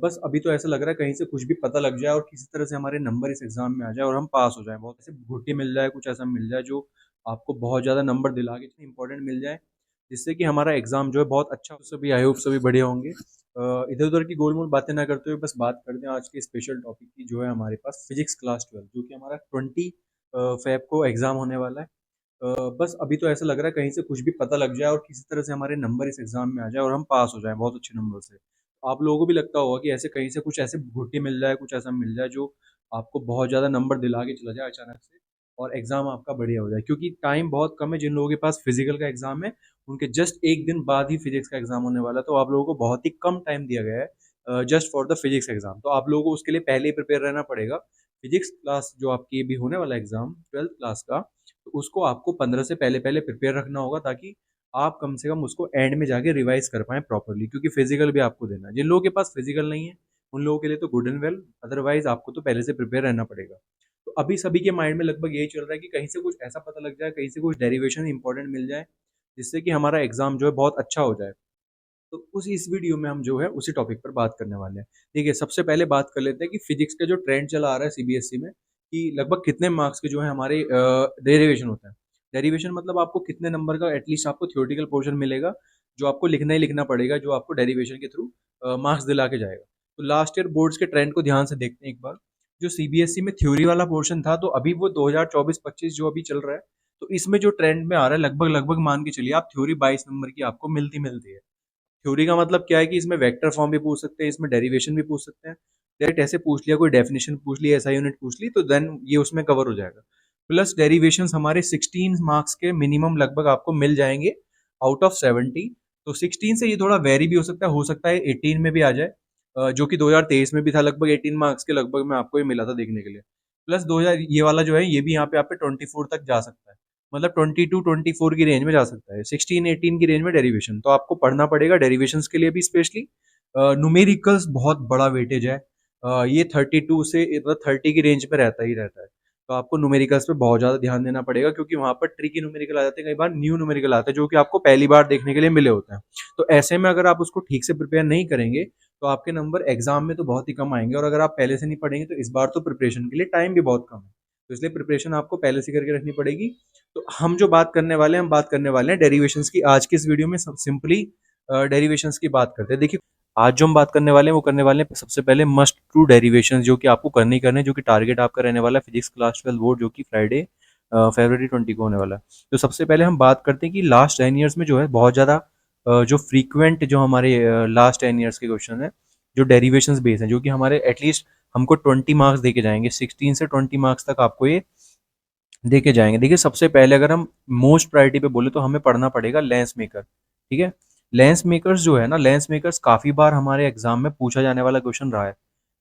बस अभी तो ऐसा लग रहा है कहीं से कुछ भी पता लग जाए और किसी तरह से हमारे नंबर इस एग्जाम में आ जाए और हम पास हो जाएं। बहुत ऐसे घुट्टी मिल जाए, कुछ ऐसा मिल जाए जो आपको बहुत ज़्यादा नंबर दिला के इतनी इंपॉर्टेंट मिल जाए जिससे कि हमारा एग्जाम जो है बहुत अच्छा हो। सभी आई होप सभी बढ़िया होंगे। इधर उधर की गोल मोल बातें ना करते हुए बस बात करते हैं आज के स्पेशल टॉपिक की, जो है हमारे पास फिजिक्स क्लास 12, जो कि हमारा 20 फेब को एग्जाम होने वाला है। बस अभी तो ऐसा लग रहा है कहीं से कुछ भी पता लग जाए और किसी तरह से हमारे नंबर इस एग्जाम में आ जाए और हम पास हो जाएं बहुत अच्छे नंबर से। आप लोगों को भी लगता होगा कि ऐसे कहीं से कुछ ऐसे घुट्टी मिल जाए, कुछ ऐसा मिल जाए जो आपको बहुत ज़्यादा नंबर दिला के चला जाए अचानक से और एग्ज़ाम आपका बढ़िया हो जाए, क्योंकि टाइम बहुत कम है। जिन लोगों के पास फिजिकल का एग्ज़ाम है उनके जस्ट एक दिन बाद ही फिजिक्स का एग्ज़ाम होने वाला है, तो आप लोगों को बहुत ही कम टाइम दिया गया है just for the physics exam. तो आप लोगों को उसके लिए पहले ही प्रिपेयर रहना पड़ेगा। फिजिक्स क्लास जो आपकी भी होने वाला एग्ज़ाम 12th क्लास का, तो उसको आपको 15 से पहले पहले प्रिपेयर रखना होगा, ताकि आप कम से कम उसको एंड में जाके रिवाइज कर पाएँ प्रॉपर्ली, क्योंकि फिजिकल भी आपको देना है। जिन लोगों के पास फिजिकल नहीं है उन लोगों के लिए तो गुड एंड वेल, अदरवाइज आपको तो पहले से प्रिपेयर रहना पड़ेगा। तो अभी सभी के माइंड में लगभग यही चल रहा है कि कहीं से कुछ ऐसा पता लग जाए, कहीं से कुछ डेरिवेशन इंपॉर्टेंट मिल जाए जिससे कि हमारा एग्जाम जो है बहुत अच्छा हो जाए। तो उस इस वीडियो में हम जो है उसी टॉपिक पर बात करने वाले हैं। देखिए, सबसे पहले बात कर लेते हैं कि फिजिक्स का जो ट्रेंड चला आ रहा है सीबीएसई में, कि लगभग कितने मार्क्स के जो है हमारे डेरिवेशन होता है। डेरिवेशन मतलब आपको कितने नंबर का एटलीस्ट आपको थ्योरेटिकल पोर्शन मिलेगा, जो आपको लिखना ही लिखना पड़ेगा, जो आपको डेरिवेशन के थ्रू मार्क्स दिला के जाएगा। तो लास्ट ईयर बोर्ड्स के ट्रेंड को ध्यान से देखते हैं एक बार। जो सीबीएसई में थ्योरी वाला पोर्शन था, तो अभी वो 2024-25 जो अभी चल रहा है, तो इसमें जो ट्रेंड में आ रहा है, लगभग लगभग मान के चलिए आप थ्योरी 22 नंबर की आपको मिलती मिलती है। थ्योरी का मतलब क्या है कि इसमें वेक्टर फॉर्म भी पूछ सकते हैं, इसमें डेरिवेशन भी पूछ सकते हैं। डायरेक्ट ऐसे पूछ लिया, कोई डेफिनेशन पूछ ली, ऐसा यूनिट पूछ ली, तो देन ये उसमें कवर हो जाएगा। प्लस डेरिवेशंस हमारे 16 मार्क्स के मिनिमम लगभग आपको मिल जाएंगे आउट ऑफ 70। तो 16 से ये थोड़ा वेरी भी हो सकता है 18 में भी आ जाए, जो कि 2023 में भी था, लगभग 18 मार्क्स के लगभग में आपको ये मिला था देखने के लिए। प्लस 2000 ये वाला जो है ये भी यहाँ पे आप पे 24 तक जा सकता है, मतलब 22-24 की रेंज में जा सकता है, 16-18 की रेंज में डेरिवेशन। तो आपको पढ़ना पड़ेगा डेरिवेशंस के लिए भी स्पेशली। न्यूमेरिकल्स बहुत बड़ा वेटेज है, ये 32 से मतलब 30 की रेंज में रहता ही रहता है। तो आपको न्यूमेरिकल्स पे बहुत ज़्यादा ध्यान देना पड़ेगा, क्योंकि वहाँ पर ट्रिकी न्यूमेरिकल आ जाते हैं, कई बार न्यू न्यूमेरिकल आते हैं जो कि आपको पहली बार देखने के लिए मिले होते हैं। तो ऐसे में अगर आप उसको ठीक से प्रिपेयर नहीं करेंगे तो आपके नंबर एग्जाम में तो बहुत ही कम आएंगे, और अगर आप पहले से नहीं पढ़ेंगे तो इस बार तो प्रिपरेशन के लिए टाइम भी बहुत कम है। तो इसलिए प्रिपरेशन आपको पहले से करके रखनी पड़ेगी। तो हम जो बात करने वाले हैं, हम बात करने वाले हैं डेरिवेशंस की आज की इस वीडियो में। सब सिंपली डेरिवेशंस की बात करते हैं। देखिए, आज जो हम बात करने वाले हैं वो करने वाले हैं सबसे पहले मस्ट टू डेरिवेशंस, जो कि आपको करने ही करने, जो कि टारगेट आपका रहने वाला है फिजिक्स क्लास 12 बोर्ड, जो कि फ्राइडे फरवरी 20 को होने वाला है। तो सबसे पहले हम बात करते हैं कि लास्ट 10 ईयर्स में जो है बहुत ज़्यादा जो फ्रीक्वेंट जो हमारे लास्ट 10 ईयर्स के क्वेश्चन है जो डेरिवेशंस बेस हैं, जो कि हमारे एटलीस्ट हमको 20 मार्क्स दे के जाएंगे, 16 से 20 मार्क्स तक आपको ये देके जाएंगे। देखिए, सबसे पहले अगर हम मोस्ट प्रायोरिटी पे बोले तो हमें पढ़ना पड़ेगा लेंस मेकर। ठीक है, लेंस मेकर्स जो है ना, लेंस मेकर्स काफ़ी बार हमारे एग्जाम में पूछा जाने वाला क्वेश्चन रहा है,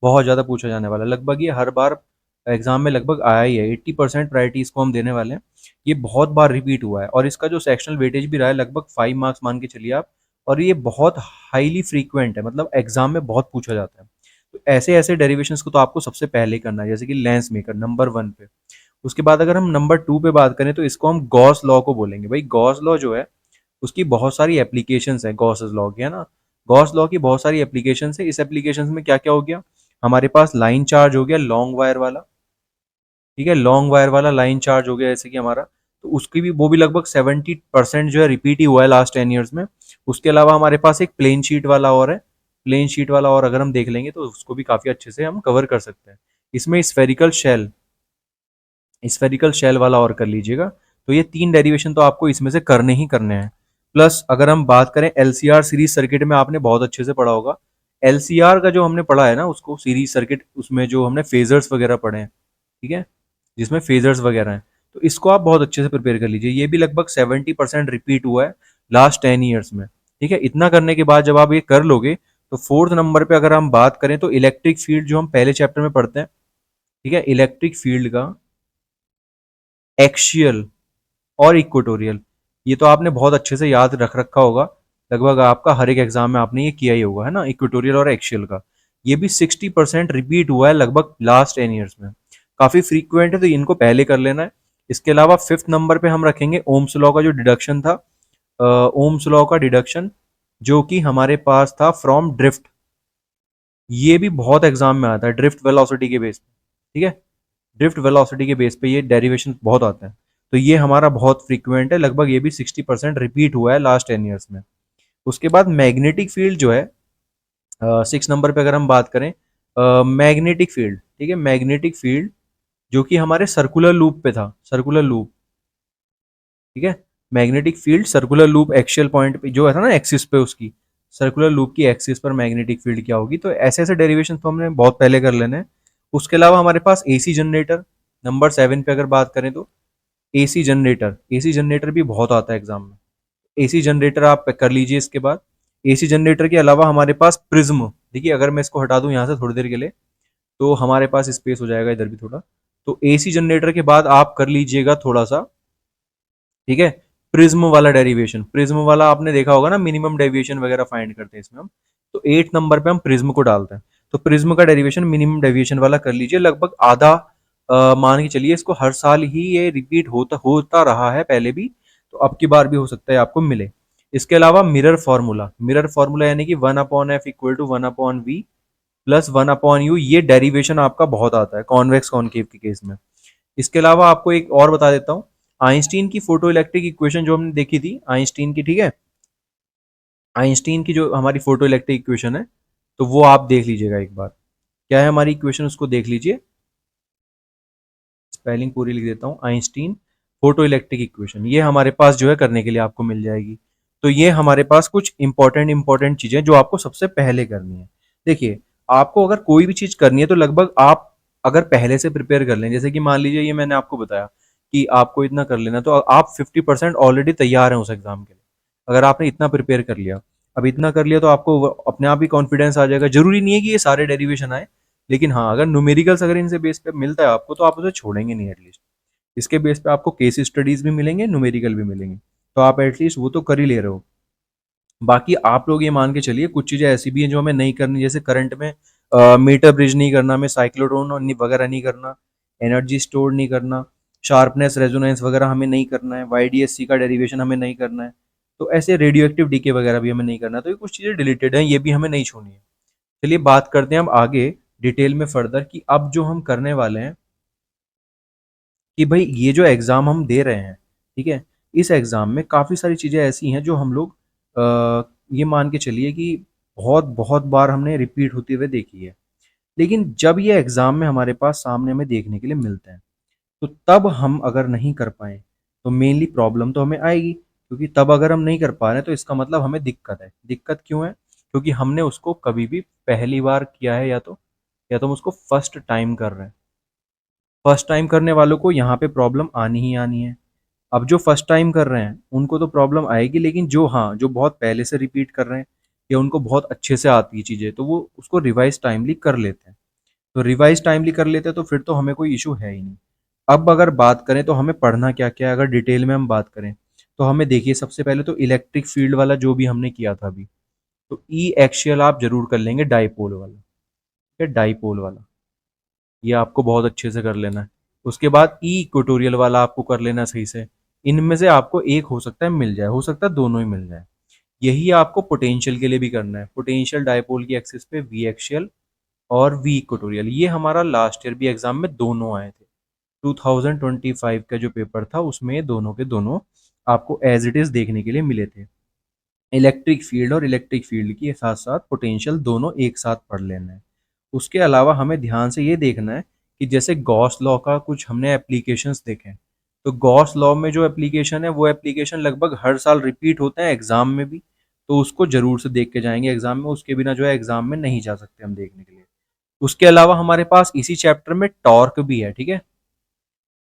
बहुत ज़्यादा पूछा जाने वाला, लगभग ये हर बार एग्जाम में लगभग आया ही है। 80% प्रायोरिटी इसको हम देने वाले हैं। ये बहुत बार रिपीट हुआ है, और इसका जो सेक्शनल वेटेज भी रहा है लगभग 5 मार्क्स मान के चलिए आप। और ये बहुत हाईली फ्रीक्वेंट है, मतलब एग्जाम में बहुत पूछा जाता है। तो ऐसे ऐसे डेरिवेशंस को तो आपको सबसे पहले ही करना है, जैसे कि लेंस मेकर नंबर 1 पे। उसके बाद अगर हम नंबर 2 पे बात करें तो इसको हम गॉस लॉ को बोलेंगे। भाई, गॉस लॉ जो है उसकी बहुत सारी एप्लीकेशंस है, गॉस लॉ की, है ना। गॉस लॉ की बहुत सारी एप्लीकेशंस है। इस एप्लीकेशंस में क्या क्या हो गया, हमारे पास लाइन चार्ज हो गया लॉन्ग वायर वाला। ठीक है, लॉन्ग वायर वाला लाइन चार्ज हो गया जैसे कि हमारा, तो उसकी भी वो भी लगभग 70% जो है रिपीट ही हुआ है लास्ट 10 ईयर्स में। उसके अलावा हमारे पास एक प्लेन शीट वाला और है, प्लेन शीट वाला और अगर हम देख लेंगे तो उसको भी काफ़ी अच्छे से हम कवर कर सकते हैं। इसमें स्फेरिकल शेल वाला और कर लीजिएगा। तो ये 3 डेरिवेशन तो आपको इसमें से करने ही करने हैं। प्लस अगर हम बात करें एलसीआर सीरीज सर्किट में, आपने बहुत अच्छे से पढ़ा होगा। एलसीआर का जो हमने पढ़ा है ना, उसको सीरीज सर्किट, उसमें जो हमने फेजर्स वगैरह पढ़े हैं, ठीक है, जिसमें फेजर्स वगैरह हैं, तो इसको आप बहुत अच्छे से प्रिपेयर कर लीजिए। ये भी लगभग 70% रिपीट हुआ है लास्ट 10 ईयर्स में। ठीक है, इतना करने के बाद जब आप ये कर लोगे तो 4th नंबर पे अगर हम बात करें तो इलेक्ट्रिक फील्ड जो हम पहले चैप्टर में पढ़ते हैं, ठीक है, इलेक्ट्रिक फील्ड का एक्सियल और इक्वेटोरियल, ये तो आपने बहुत अच्छे से याद रख रखा होगा। लगभग आपका हर एक एग्जाम में आपने ये किया ही होगा, है ना, इक्वेटोरियल और एक्सियल का। ये भी 60% रिपीट हुआ है लगभग लास्ट 10 ईयर्स में, काफ़ी फ्रीक्वेंट है, तो इनको पहले कर लेना है। इसके अलावा 5th नंबर पे हम रखेंगे ओम्स लॉ का जो डिडक्शन था, ओम्स लॉ का डिडक्शन, जो कि हमारे पास था फ्रॉम ड्रिफ्ट। ये भी बहुत एग्जाम में आता है ड्रिफ्ट वेलोसिटी के बेस पे, ठीक है। ड्रिफ्ट वेलोसिटी के बेस पे ये डेरिवेशन बहुत आता है। तो ये हमारा बहुत फ्रीक्वेंट है, लगभग ये भी 60% रिपीट हुआ है लास्ट 10 ईयर्स में। उसके बाद मैग्नेटिक फील्ड जो है 6 नंबर पे अगर हम बात करें, मैग्नेटिक फील्ड, ठीक है, मैग्नेटिक फील्ड जो कि हमारे सर्कुलर लूप पे था, सर्कुलर लूप, ठीक है। Magnetic field circular loop axial point पे जो है था ना एक्सिस पे, उसकी सर्कुलर लूप की एक्सिस पर मैग्नेटिक फील्ड क्या होगी। तो ऐसे ऐसे डेरिवेशन तो हमने बहुत पहले कर लेने हैं। उसके अलावा हमारे पास एसी जनरेटर, नंबर 7 पे अगर बात करें तो एसी जनरेटर, एसी जनरेटर भी बहुत आता है एग्जाम में। एसी जनरेटर आप कर लीजिए। इसके बाद एसी जनरेटर के अलावा हमारे पास प्रिज्म, देखिए अगर मैं इसको हटा दूं यहाँ से थोड़ी देर के लिए तो हमारे पास स्पेस हो जाएगा इधर भी थोड़ा। तो एसी जनरेटर के बाद आप कर लीजिएगा थोड़ा सा, ठीक है, प्रिज्म वाला डेरिवेशन। प्रिज्म वाला आपने देखा होगा ना, मिनिमम डेविएशन वगैरह फाइंड करते हैं इसमें हम। तो 8 नंबर पे हम प्रिज्म को डालते हैं। तो प्रिज्म का डेरिवेशन मिनिमम डेविएशन वाला कर लीजिए, लगभग आधा मान के चलिए इसको, हर साल ही ये रिपीट होता होता रहा है पहले भी, तो अब की बार भी हो सकता है आपको मिले। इसके अलावा मिरर फार्मूला, मिरर फार्मूला यानी कि 1/f = 1/v प्लस 1/u, ये डेरिवेशन आपका बहुत आता है कॉन्वेक्स कॉनकेव के केस में। इसके अलावा आपको एक और बता देता हूँ, आइंस्टीन की फोटो इलेक्ट्रिक इक्वेशन जो हमने देखी थी आइंस्टीन की, ठीक है, आइंस्टीन की जो हमारी फोटो इलेक्ट्रिक इक्वेशन है, तो वो आप देख लीजिएगा एक बार, क्या है हमारी इक्वेशन उसको देख लीजिए। स्पेलिंग पूरी लिख देता हूँ, आइंस्टीन फोटो इलेक्ट्रिक इक्वेशन, ये हमारे पास जो है करने के लिए आपको मिल जाएगी। तो ये हमारे पास कुछ इंपॉर्टेंट चीजें जो आपको सबसे पहले करनी है। देखिए, आपको अगर कोई भी चीज करनी है तो लगभग आप अगर पहले से प्रिपेयर कर लें, जैसे कि मान लीजिए ये मैंने आपको बताया कि आपको इतना कर लेना, तो आप 50% ऑलरेडी तैयार हैं उस एग्जाम के लिए। अगर आपने इतना प्रिपेयर कर लिया, अब इतना कर लिया, तो आपको अपने आप ही कॉन्फिडेंस आ जाएगा। जरूरी नहीं है कि ये सारे डेरिवेशन आए, लेकिन हाँ, अगर न्यूमेरिकल्स अगर इनसे बेस पे मिलता है आपको तो आप उसे छोड़ेंगे नहीं एटलीस्ट। इसके बेस पे आपको केस स्टडीज भी मिलेंगे, न्यूमेरिकल भी मिलेंगे, तो आप एटलीस्ट वो तो कर ही ले रहे हो। बाकी आप लोग ये मान के चलिए कुछ चीज़ें ऐसी भी हैं जो हमें नहीं करनी, जैसे करंट में मीटर ब्रिज नहीं करना, हमें साइक्लोट्रॉन वगैरह नहीं करना, एनर्जी स्टोर नहीं करना, शार्पनेस रेजोनेंस वगैरह हमें नहीं करना है, वाईडीएससी का डेरिवेशन हमें नहीं करना है। तो ऐसे रेडियो एक्टिव डीके वगैरह भी हमें नहीं करना है। तो ये कुछ चीज़ें डिलीटेड हैं, ये भी हमें नहीं छोड़नी है। चलिए बात करते हैं अब आगे डिटेल में फर्दर कि अब जो हम करने वाले हैं कि भाई ये जो एग्ज़ाम हम दे रहे हैं, ठीक है, इस एग्ज़ाम में काफ़ी सारी चीज़ें ऐसी हैं जो हम लोग ये मान के चलिए कि बहुत बहुत बार हमने रिपीट होते हुए देखी है। लेकिन जब ये एग्ज़ाम में हमारे पास सामने हमें देखने के लिए मिलते हैं, तो तब हम अगर नहीं कर पाएँ, तो मेनली प्रॉब्लम तो हमें आएगी, क्योंकि तब अगर हम नहीं कर पा रहे हैं तो इसका मतलब हमें दिक्कत है। दिक्कत क्यों है? क्योंकि हमने उसको कभी भी पहली बार किया है, या तो हम उसको फर्स्ट टाइम कर रहे हैं। फर्स्ट टाइम करने वालों को यहाँ पे प्रॉब्लम आनी ही आनी है। अब जो फर्स्ट टाइम कर रहे हैं उनको तो प्रॉब्लम आएगी, लेकिन जो हाँ, जो बहुत पहले से रिपीट कर रहे हैं या उनको बहुत अच्छे से आती है चीज़ें, तो वो उसको रिवाइज़ टाइमली कर लेते हैं। तो रिवाइज़ टाइमली कर लेते हैं तो फिर तो हमें कोई इश्यू है ही नहीं। अब अगर बात करें तो हमें पढ़ना क्या-क्या है, अगर डिटेल में हम बात करें, तो हमें देखिए सबसे पहले तो इलेक्ट्रिक फील्ड वाला जो भी हमने किया था अभी, तो ई एक्सियल आप ज़रूर कर लेंगे, डाइपोल वाला, ठीक है, डाइपोल वाला। ये आपको बहुत अच्छे से कर लेना है। उसके बाद ई इक्वेटोरियल वाला आपको कर लेना है सही से। इनमें से आपको एक हो सकता है मिल जाए, हो सकता है दोनों ही मिल जाए। यही आपको पोटेंशियल के लिए भी करना है। पोटेंशियल डायपोल की एक्सिस पे वी एक्सियल और वी इक्वेटोरियल, ये हमारा लास्ट ईयर भी एग्जाम में दोनों आए थे। 2025 का जो पेपर था उसमें ये दोनों के दोनों आपको एज इट इज देखने के लिए मिले थे। इलेक्ट्रिक फील्ड और इलेक्ट्रिक फील्ड के साथ साथ पोटेंशियल दोनों एक साथ पढ़ लेना है। उसके अलावा हमें ध्यान से ये देखना है कि जैसे गॉस लॉ का कुछ हमने एप्लीकेशंस देखे, तो गॉस लॉ में जो एप्लीकेशन है वो एप्लीकेशन लगभग हर साल रिपीट होते हैं एग्जाम में भी, तो उसको जरूर से देख के जाएंगे एग्जाम में, उसके बिना जो है एग्जाम में नहीं जा सकते हम देखने के लिए। उसके अलावा हमारे पास इसी चैप्टर में टॉर्क भी है, ठीक है,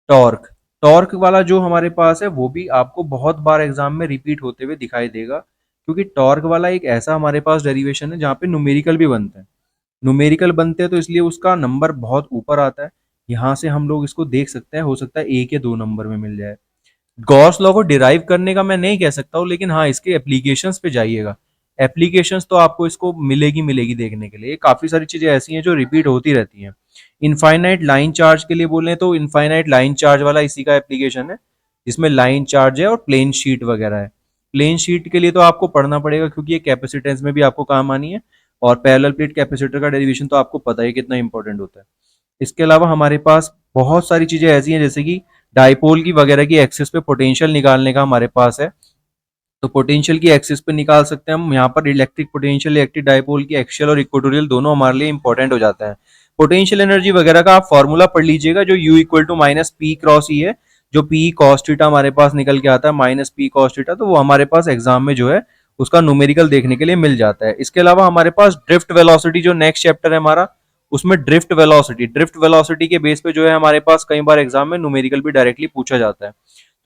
टॉर्क, टॉर्क वाला जो हमारे पास है वो भी आपको बहुत बार एग्जाम में रिपीट होते हुए दिखाई देगा, क्योंकि टॉर्क वाला एक ऐसा हमारे पास डेरिवेशन है जहाँ पे न्यूमेरिकल भी बनते हैं। न्यूमेरिकल बनते हैं तो इसलिए उसका नंबर बहुत ऊपर आता है। यहाँ से हम लोग इसको देख सकते हैं, हो सकता है 1 या 2 नंबर में मिल जाए। गॉस लॉ को डिराइव करने का मैं नहीं कह सकता हूँ, लेकिन हाँ, इसके एप्लीकेशंस पे जाइएगा। एप्लीकेशंस तो आपको इसको मिलेगी मिलेगी देखने के लिए। काफ़ी सारी चीज़ें ऐसी हैं जो रिपीट होती रहती हैं। इनफाइनाइट लाइन चार्ज के लिए बोलें तो इनफाइनाइट लाइन चार्ज वाला इसी का एप्लीकेशन है, जिसमें लाइन चार्ज है और प्लेन शीट वगैरह है। प्लेन शीट के लिए तो आपको पढ़ना पड़ेगा, क्योंकि ये कैपेसिटेंस में भी आपको काम आनी है। और पैरेलल प्लेट कैपेसिटर का डेरिवेशन तो आपको पता है कितना इंपॉर्टेंट होता है। इसके अलावा हमारे पास बहुत सारी चीजें ऐसी हैं जैसे कि डाइपोल की वगैरह की एक्सिस पे पोटेंशियल निकालने का हमारे पास है। तो पोटेंशियल की एक्सिस पे निकाल सकते हैं हम। यहाँ पर इलेक्ट्रिक पोटेंशियल, इलेक्ट्रिक डाइपोल की एक्सियल और इक्वेटोरियल दोनों हमारे लिए इंपॉर्टेंट हो जाता है। पोटेंशियल एनर्जी वगैरह का आप फॉर्मूला पढ़ लीजिएगा जो U equal to minus P cross E है। जो पी कॉस थीटा हमारे पास निकल के आता है माइनस पी कॉस थीटा, तो वो हमारे पास एग्जाम में जो है उसका न्यूमेरिकल देखने के लिए मिल जाता है। इसके अलावा हमारे पास ड्रिफ्ट वेलोसिटी जो नेक्स्ट चैप्टर है हमारा, उसमें ड्रिफ्ट वेलोसिटी के बेस पे जो है हमारे पास कई बार एग्जाम में न्यूमेरिकल भी डायरेक्टली पूछा जाता है।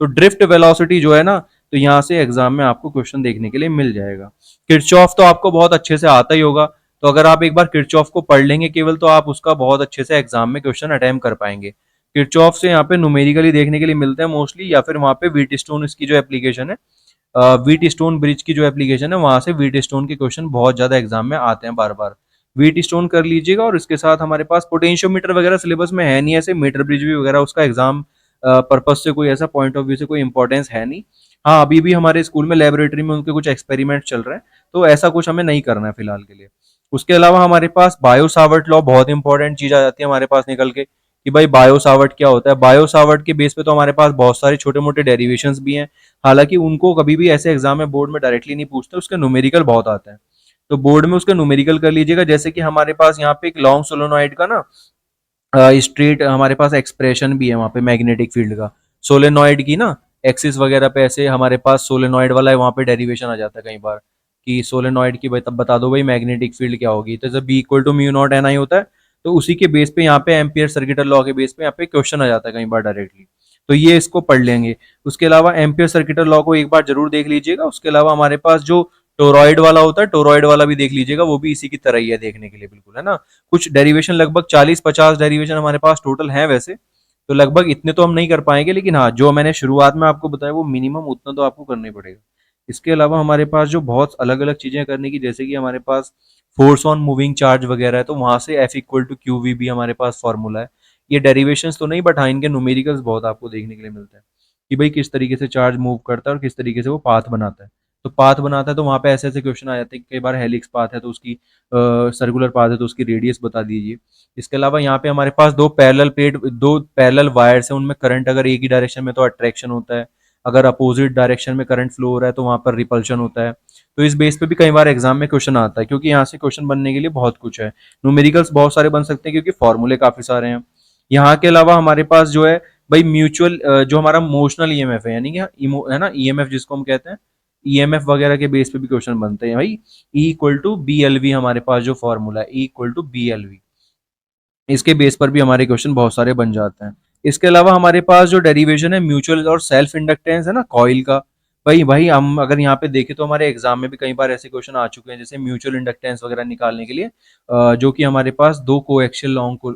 तो ड्रिफ्ट वेलोसिटी जो है ना, तो यहाँ से एग्जाम में आपको क्वेश्चन देखने के लिए मिल जाएगा। किरचॉफ तो आपको बहुत अच्छे से आता ही होगा, तो अगर आप एक बार किरचॉफ को पढ़ लेंगे केवल, तो आप उसका बहुत अच्छे से एग्जाम में क्वेश्चन अटेम्प्ट कर पाएंगे। किरचॉफ से यहाँ पे न्यूमेरिकली देखने के लिए मिलते हैं मोस्टली, या फिर वहाँ पे व्हीटस्टोन इसकी जो एप्लीकेशन है, व्हीटस्टोन ब्रिज की जो एप्लीकेशन है, वहां से व्हीटस्टोन के क्वेश्चन बहुत ज्यादा एग्जाम में आते हैं बार बार। व्हीटस्टोन कर लीजिएगा, और इसके साथ हमारे पास पोटेंशियोमीटर वगैरह सिलेबस में है नहीं, ऐसे मीटर ब्रिज भी वगैरह उसका एग्जाम पर्पज से कोई ऐसा पॉइंट ऑफ व्यू से कोई इंपॉर्टेंस है नहीं। हाँ, अभी भी हमारे स्कूल में लेबोरेटरी में उनके कुछ एक्सपेरिमेंट चल रहे हैं, तो ऐसा कुछ हमें नहीं करना है फिलहाल के लिए। उसके अलावा हमारे पास बायो सावर्ट लॉ बहुत इंपॉर्टेंट चीज आ जाती है हमारे पास निकल के, कि भाई बायो सावर्ट क्या होता है। बायो सावर्ट के बेस पे तो हमारे पास बहुत सारे छोटे मोटे डेरिवेशंस भी हैं, हालांकि उनको कभी भी ऐसे एग्जाम में बोर्ड में डायरेक्टली नहीं पूछते, उसके न्यूमेरिकल बहुत आते हैं। तो बोर्ड में उसके न्यूमेरिकल कर लीजिएगा, जैसे कि हमारे पास यहाँ पे एक लॉन्ग सोलोनॉइड का ना स्ट्रेट हमारे पास एक्सप्रेशन भी है वहाँ पे मैग्नेटिक फील्ड का। सोलेनॉइड की ना एक्सिस वगैरह पे ऐसे हमारे पास सोलेनॉइड वाला है, वहाँ पे डेरिवेशन आ जाता है कई बार कि सोलेनॉइड की बता दो भाई मैग्नेटिक फील्ड क्या होगी, तो जब B equal to mu naught N I होता है, तो उसी के बेस पे यहाँ पे एम्पियर सर्किटल लॉ के बेस पे यहाँ पे क्वेश्चन आ जाता है कई बार डायरेक्टली। तो ये इसको पढ़ लेंगे। उसके अलावा एम्पियर सर्किटल लॉ को एक बार जरूर देख लीजिएगा। उसके अलावा हमारे पास जो टोरॉइड वाला होता है, टोरॉइड वाला भी देख लीजिएगा, वो भी इसी की तरह ही है देखने के लिए बिल्कुल, है ना। कुछ डेरिवेशन लगभग 40-50 डेरिवेशन हमारे पास टोटल है वैसे, तो लगभग इतने तो हम नहीं कर पाएंगे, लेकिन हाँ जो मैंने शुरुआत में आपको बताया वो मिनिमम उतना तो आपको करना ही पड़ेगा। इसके अलावा हमारे पास जो बहुत अलग अलग चीजें करने की, जैसे कि हमारे पास फोर्स ऑन मूविंग चार्ज वगैरह है, तो वहां से F equal to Q V भी हमारे पास फॉर्मूला है। ये डेरिवेशंस तो नहीं, बट हाँ इनके न्यूमेरिकल्स बहुत आपको देखने के लिए मिलते हैं कि भाई किस तरीके से चार्ज मूव करता है और किस तरीके से वो पाथ बनाता है। तो पाथ बनाता है तो वहां पे ऐसे ऐसे क्वेश्चन आ जाते हैं, कई बार हेलिक्स पाथ है तो उसकी सर्कुलर पाथ है तो उसकी रेडियस बता दीजिए। इसके अलावा यहाँ पे हमारे पास दो पैरेलल वायर्स हैं, उनमें करंट अगर एक ही डायरेक्शन में तो अट्रैक्शन होता है, अगर अपोजिट डायरेक्शन में करंट फ्लो हो रहा है तो वहां पर रिपल्शन होता है। तो इस बेस पे भी कई बार एग्जाम में क्वेश्चन आता है, क्योंकि यहाँ से क्वेश्चन बनने के लिए बहुत कुछ है। न्यूमेरिकल्स बहुत सारे बन सकते हैं क्योंकि फॉर्मूले काफी सारे हैं। यहाँ के अलावा हमारे पास जो है भाई म्यूचुअल जो हमारा मोशनल ईएमएफ है, यानी कि है ना ईएमएफ जिसको हम कहते हैं, ईएमएफ वगैरह के बेस पे भी क्वेश्चन बनते हैं भाई। E equal to B L V हमारे पास जो फॉर्मूला है, E equal to B L V, इसके बेस पर भी हमारे क्वेश्चन बहुत सारे बन जाते हैं। इसके अलावा हमारे पास जो डेरिवेशन है म्यूचुअल और सेल्फ इंडक्टेंस है ना कॉइल का, भाई भाई हम अगर यहाँ पे देखें तो हमारे एग्जाम में भी कई बार ऐसे क्वेश्चन आ चुके हैं, जैसे म्यूचुअल इंडक्टेंस वगैरह निकालने के लिए जो कि हमारे पास दो कोएक्सियल लॉन्ग को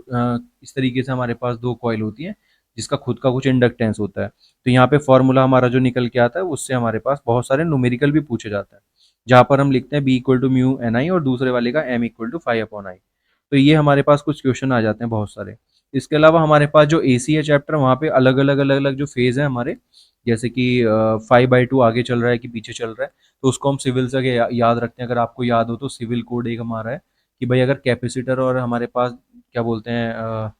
इस तरीके से हमारे पास दो कॉइल होती है जिसका खुद का कुछ इंडक्टेंस होता है। तो यहाँ पे फॉर्मूला हमारा जो निकल के आता है उससे हमारे पास बहुत सारे न्यूमेरिकल भी पूछे जाता है, जहाँ पर हम लिखते हैं B equal to mu N I और दूसरे वाले का M equal to five upon I. तो ये हमारे पास कुछ क्वेश्चन आ जाते हैं बहुत सारे। इसके अलावा हमारे पास जो एसी है चैप्टर, वहाँ पे अलग अलग जो फेज है हमारे, जैसे कि 5/2 आगे चल रहा है कि पीछे चल रहा है, तो उसको हम सिविल से याद रखते हैं। अगर आपको याद हो तो सिविल कोड एक हमारा है कि भाई अगर कैपेसिटर और हमारे पास क्या बोलते हैं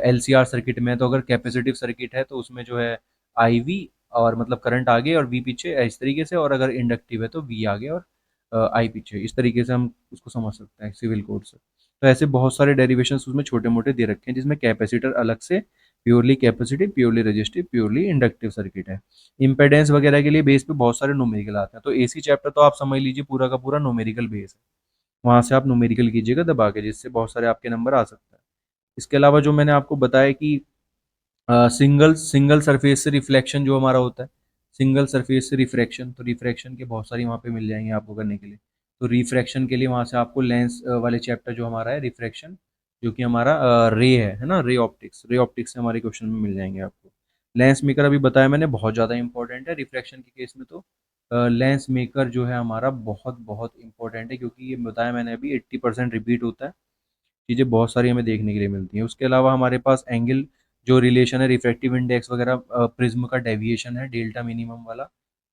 एलसीआर सर्किट में है, तो अगर कैपेसिटिव सर्किट है तो उसमें जो है आई वी, और मतलब करंट आगे और वी पीछे इस तरीके से, और अगर इंडक्टिव है तो वी आगे और आई पीछे, इस तरीके से हम उसको समझ सकते हैं सिविल कोड से। तो ऐसे बहुत सारे डेरिवेशंस उसमें छोटे मोटे दे रखे हैं, जिसमें कैपेसिटर अलग से purely capacitive, purely resistive, purely inductive circuit है। इंपेडेंस वगैरह के लिए बेस पे बहुत सारे न्यूमेरिकल आते हैं। तो एसी चैप्टर तो आप समझ लीजिए पूरा का पूरा न्यूमेरिकल बेस है, वहां से आप न्यूमेरिकल कीजिएगा दबा के, जिससे बहुत सारे आपके नंबर आ सकते हैं। इसके अलावा जो मैंने आपको बताया कि सिंगल सिंगल सरफेस से रिफ्लेक्शन जो हमारा होता है, सिंगल सरफेस से रिफ्रैक्शन, तो रिफ्रैक्शन के बहुत सारी वहाँ पे मिल जाएंगे आपको करने के लिए। तो रिफ्रैक्शन के लिए वहाँ से आपको लेंस वाले चैप्टर जो हमारा है रिफ्रैक्शन, जो कि हमारा रे है ना, रे ऑप्टिक्स से हमारे क्वेश्चन में मिल जाएंगे आपको। लेंस मेकर अभी बताया मैंने बहुत ज़्यादा इंपॉर्टेंट है रिफ्रैक्शन के केस में। तो लेंस मेकर जो है हमारा बहुत बहुत इंपॉर्टेंट है, क्योंकि ये बताया मैंने अभी 80% रिपीट होता है, चीज़ें बहुत सारी हमें देखने के लिए मिलती हैं। उसके अलावा हमारे पास एंगल जो रिलेशन है रिफ्रैक्टिव इंडेक्स वगैरह, प्रिज्म का डेविएशन है डेल्टा मिनिमम वाला,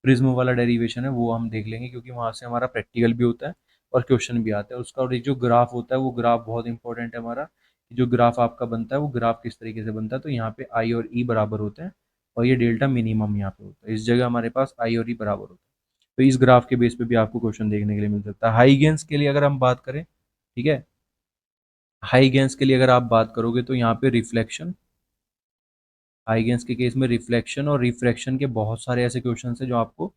प्रिज्म वाला डेरिवेशन है वो हम देख लेंगे, क्योंकि वहाँ से हमारा प्रैक्टिकल भी होता है। और क्वेश्चन भी आता है उसका। और ये जो ग्राफ होता है वो ग्राफ बहुत इंपॉर्टेंट है हमारा, जो ग्राफ आपका बनता है वो ग्राफ किस तरीके से बनता है। तो यहाँ पे आई और ई बराबर होते हैं और ये डेल्टा मिनिमम यहाँ पे होता है, इस जगह हमारे पास आई और ई बराबर होता है। तो इस ग्राफ के बेस पे भी आपको क्वेश्चन देखने के लिए मिल सकता है। हाई गेंस के लिए अगर हम बात करें, ठीक है, हाई गेंस के लिए अगर आप बात करोगे तो यहाँ पे रिफ्लेक्शन, हाई गेंस के केस में रिफ्लेक्शन और रिफ्रैक्शन के बहुत सारे ऐसे क्वेश्चन हैं जो आपको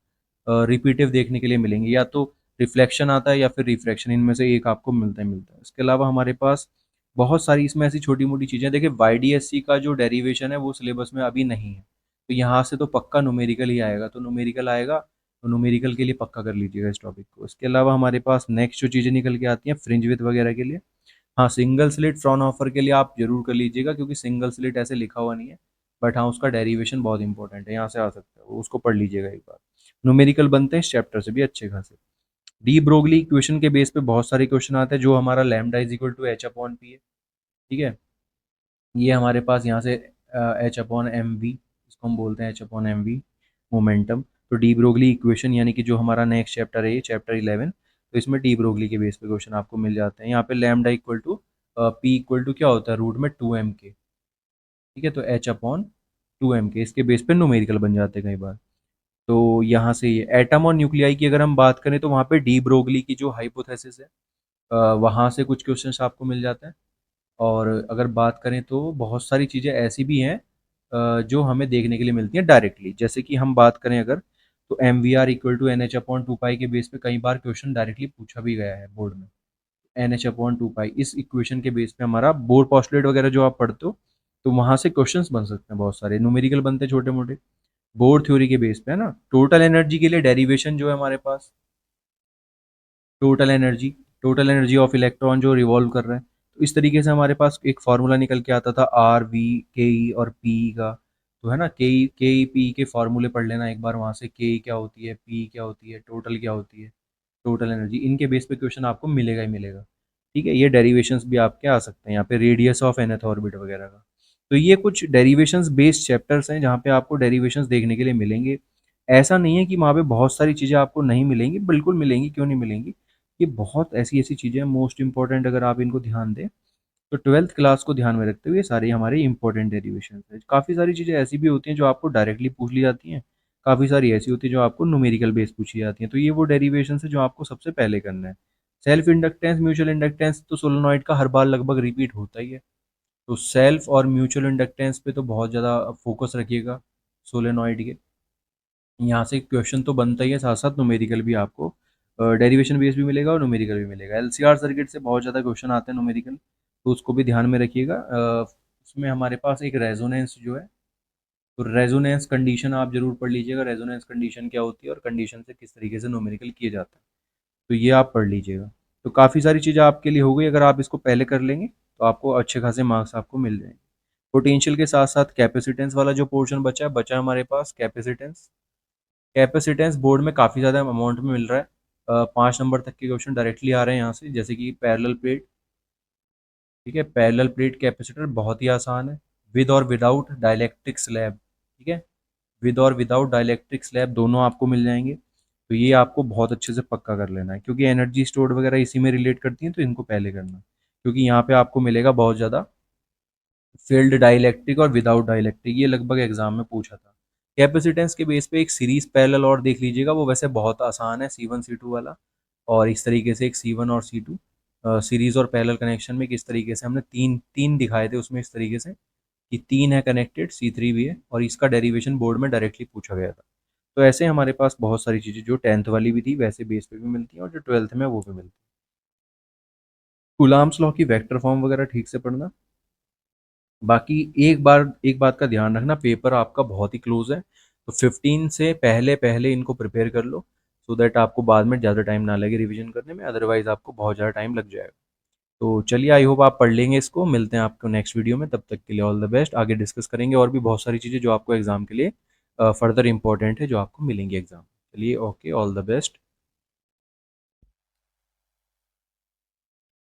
रिपीटिव देखने के लिए मिलेंगे। या तो रिफ्लेक्शन आता है या फिर रिफ्रैक्शन, इनमें से एक आपको मिलता है। इसके अलावा हमारे पास बहुत सारी इसमें ऐसी छोटी मोटी चीज़ें, देखिए वाईडीएससी का जो डेरिवेशन है वो सिलेबस में अभी नहीं है, तो यहाँ से तो पक्का न्यूमेरिकल ही आएगा, तो न्यूमेरिकल आएगा तो न्यूमेरिकल के लिए पक्का कर लीजिएगा इस टॉपिक को। इसके अलावा हमारे पास नेक्स्ट जो चीज़ें निकल के आती हैं फ्रिंज विथ वगैरह के लिए, हाँ सिंगल स्लिट फ्रॉनहोफर के लिए आप जरूर कर लीजिएगा, क्योंकि सिंगल स्लिट ऐसे लिखा हुआ नहीं है, बट हाँ उसका डेरिवेशन बहुत इंपॉर्टेंट है, यहाँ से आ सकता है, उसको पढ़ लीजिएगा एक बार। न्यूमेरिकल बनते हैं इस चैप्टर से भी अच्छे खासे। डी ब्रोगली इक्वेशन के बेस पे बहुत सारे क्वेश्चन आते हैं, जो हमारा lambda is equal to H upon P है, ठीक है, ये हमारे पास यहाँ से एच अपॉन एम वी, इसको हम बोलते हैं H upon M V momentum. तो डी ब्रोगली इक्वेशन यानी कि जो हमारा नेक्स्ट चैप्टर है चैप्टर 11, तो इसमें डी ब्रोगली के बेस पे क्वेश्चन आपको मिल जाते हैं। यहाँ पे lambda equal to P equal to क्या होता है रूट में 2m के, ठीक है, तो एच अपॉन 2m के, इसके बेस पे न्यूमेरिकल बन जाते हैं कई बार। तो यहाँ से ये एटम और न्यूक्लियाई की अगर हम बात करें तो वहाँ पे डी ब्रोगली की जो हाइपोथेसिस है वहाँ से कुछ क्वेश्चंस आपको मिल जाते हैं। और अगर बात करें तो बहुत सारी चीज़ें ऐसी भी हैं जो हमें देखने के लिए मिलती हैं डायरेक्टली, जैसे कि हम बात करें अगर, तो M V R equal to N H upon two pi के बेस पे कई बार क्वेश्चन डायरेक्टली पूछा भी गया है बोर्ड में। एन एच अपॉन टू पाई इस इक्वेशन के बेस पे हमारा बोर पॉस्टुलेट वगैरह जो आप पढ़ते हो, तो वहाँ से क्वेश्चंस बन सकते हैं, बहुत सारे न्यूमेरिकल बनते हैं छोटे मोटे बोर थ्योरी के बेस पे, है ना। टोटल एनर्जी के लिए डेरिवेशन जो है हमारे पास, total energy, total energy of electron जो रिवॉल्व कर रहे हैं, तो इस तरीके से हमारे पास एक फार्मूला निकल के आता था आर वी के ई और पी का। तो है ना, के ई पी के फार्मूले पढ़ लेना एक बार, वहाँ से के ई क्या होती है, पी क्या होती है, टोटल क्या होती है, टोटल एनर्जी, इनके बेस पे क्वेश्चन आपको मिलेगा ही मिलेगा। ठीक है, ये डेरिवेशंस भी आपके आ सकते हैं यहाँ पे, रेडियस ऑफ nth ऑर्बिट वगैरह का। तो ये कुछ डेरिवेशंस बेस्ड चैप्टर्स हैं जहाँ पे आपको डेरिवेशंस देखने के लिए मिलेंगे। ऐसा नहीं है कि वहाँ पे बहुत सारी चीज़ें आपको नहीं मिलेंगी, बिल्कुल मिलेंगी, क्यों नहीं मिलेंगी। ये बहुत ऐसी ऐसी चीज़ें हैं मोस्ट इंपॉर्टेंट, अगर आप इनको ध्यान दें तो 12th क्लास को ध्यान में रखते हुए ये सारी हमारी इंपॉर्टेंट डेरिवेशन है। काफ़ी सारी चीज़ें ऐसी भी होती हैं जो आपको डायरेक्टली पूछ ली जाती हैं, काफ़ी सारी ऐसी होती है जो आपको न्यूमेरिकल बेस पूछी जाती हैं। तो ये वो डेरिवेशन है जो आपको सबसे पहले करना है। सेल्फ इंडक्टेंस म्यूचुअल इंडक्टेंस तो सोलेनॉइड का हर बार लगभग रिपीट होता ही है, तो सेल्फ और म्यूचुअल इंडक्टेंस पे तो बहुत ज़्यादा फोकस रखिएगा सोलेनॉइड के। यहाँ से क्वेश्चन तो बनता ही है, साथ साथ न्यूमेरिकल भी आपको डेरिवेशन बेस भी मिलेगा और न्यूमेरिकल भी मिलेगा। एलसीआर सर्किट से बहुत ज़्यादा क्वेश्चन आते हैं न्यूमेरिकल, तो उसको भी ध्यान में रखिएगा। उसमें हमारे पास एक रेजोनेंस जो है, तो रेजोनेंस कंडीशन आप जरूर पढ़ लीजिएगा, रेजोनेंस कंडीशन क्या होती है और कंडीशन से किस तरीके से न्यूमेरिकल किए जाता है, तो ये आप पढ़ लीजिएगा। तो काफ़ी सारी चीज़ें आपके लिए हो गई, अगर आप इसको पहले कर लेंगे तो आपको अच्छे खासे मार्क्स आपको मिल जाएंगे। पोटेंशियल के साथ साथ कैपेसिटेंस वाला जो पोर्शन बचा है हमारे पास कैपेसिटेंस। कैपेसिटेंस बोर्ड में काफ़ी ज़्यादा अमाउंट में मिल रहा है, 5 नंबर तक के क्वेश्चन डायरेक्टली आ रहे हैं यहाँ से, जैसे कि पैरेलल प्लेट, ठीक है, पैरेलल प्लेट कैपेसिटर बहुत ही आसान है, विद और विदाउट डाइलेक्ट्रिक स्लैब, ठीक है, विद और विदाउट डाइलेक्ट्रिक स्लैब दोनों आपको मिल जाएंगे। तो ये आपको बहुत अच्छे से पक्का कर लेना है, क्योंकि एनर्जी स्टोर्ड वगैरह इसी में रिलेट करती हैं, तो इनको पहले करना, क्योंकि यहाँ पे आपको मिलेगा बहुत ज़्यादा फील्ड डाइलेक्ट्रिक और विदाउट डाइलेक्ट्रिक, ये लगभग एग्जाम में पूछा था। कैपेसिटेंस के बेस पे एक सीरीज पैरेलल और देख लीजिएगा, वो वैसे बहुत आसान है, C1 C2 वाला। और इस तरीके से एक C1 और C2 सीरीज और पैरेलल कनेक्शन में किस तरीके से हमने तीन तीन दिखाए थे उसमें, इस तरीके से कि तीन है कनेक्टेड, C3 भी है, और इसका डेरिवेशन बोर्ड में डायरेक्टली पूछा गया था। तो ऐसे हमारे पास बहुत सारी चीज़ें जो 10th वाली भी थी वैसे बेस पे भी मिलती हैं, और जो 12th में वो भी मिलती है। कूलाम्स लॉ की वेक्टर फॉर्म वगैरह ठीक से पढ़ना। बाकी एक बात का ध्यान रखना, पेपर आपका बहुत ही क्लोज है, तो 15 से पहले पहले इनको प्रिपेयर कर लो, सो दैट आपको बाद में ज़्यादा टाइम ना लगे रिवीजन करने में, अदरवाइज आपको बहुत ज़्यादा टाइम लग जाएगा। तो चलिए, आई होप आप पढ़ लेंगे इसको, मिलते हैं आपको नेक्स्ट वीडियो में, तब तक के लिए ऑल द बेस्ट। आगे डिस्कस करेंगे और भी बहुत सारी चीज़ें जो आपको एग्जाम के लिए फर्दर इंपॉर्टेंट है, जो आपको मिलेंगी एग्जाम। चलिए, ओके, ऑल द बेस्ट।